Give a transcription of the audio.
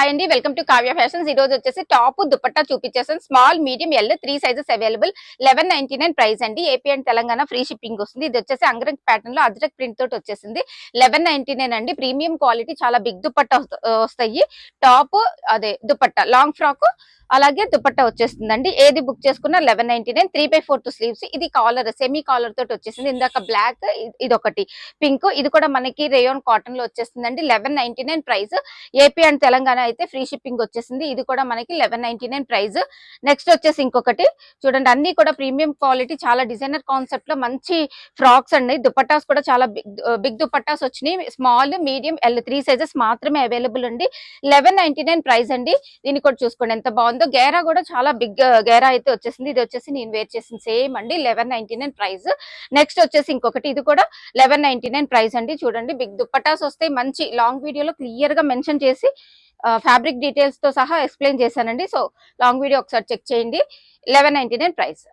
Hi అండి, welcome to Kavya fashions. ఈ రోజు వచ్చేసి టాప్ దుపట్టా చూపించేసాను. Small, medium, L 3 sizes available. 1199 price అండి. AP and Telangana free shipping వస్తుంది. ఇది వచ్చేసి అంగరంగ్ ప్యాటర్న్ లో అజ్రక్ ప్రింట్ తోటి వచ్చేసింది. 1199 అండి. ప్రీమియం క్వాలిటీ, చాలా బిగ్ దుపట్టా వస్తాయి. టాప్ అదే దుపట్టా లాంగ్ ఫ్రాక్, అలాగే దుపట్టా వచ్చేస్తుందండి. ఏది బుక్ చేసుకున్నా 1199. 3/4 స్లీవ్స్. ఇది కాలర్, సెమీ కాలర్ తోటి వచ్చేసింది. ఇందాక బ్లాక్, ఇది ఒకటి పింక్. ఇది కూడా మనకి రేయోన్ కాటన్ లో వచ్చేస్తుందండి. 1199 ప్రైస్. ఏపీ అండ్ తెలంగాణ అయితే ఫ్రీ షిప్పింగ్ వచ్చేసింది. ఇది కూడా మనకి 1199 ప్రైస్. నెక్స్ట్ వచ్చేసి ఇంకొకటి చూడండి, అన్ని కూడా ప్రీమియం క్వాలిటీ, చాలా డిజైనర్ కాన్సెప్ట్ లో మంచి ఫ్రాక్స్ అండి. దుపట్టాస్ కూడా చాలా బిగ్ దుపట్టాస్ వచ్చినాయి. స్మాల్, మీడియం, ఎల్ 3 సైజెస్ మాత్రమే అవైలబుల్ అండి. 1199 ప్రైస్ అండి. దీన్ని కూడా చూసుకోండి ఎంత బాగుందో. గేరా కూడా చాలా బిగ్ గేరా అయితే వచ్చేసింది. ఇది వచ్చేసి నేను వేర్ చేసిన సేమ్ అండి. 1199 ప్రైస్. నెక్స్ట్ వచ్చేసి ఇంకొకటి, ఇది కూడా 1199 ప్రైస్ అండి. చూడండి, బిగ్ దుపట్టాస్ వస్తాయి. మంచి లాంగ్ వీడియోలో క్లియర్ గా మెన్షన్ చేసి ఫ్యాబ్రిక్ డీటెయిల్స్ తో సహా ఎక్స్ప్లెయిన్ చేశానండి. సో లాంగ్ వీడియో ఒకసారి చెక్ చేయండి. 1199 ప్రైస్.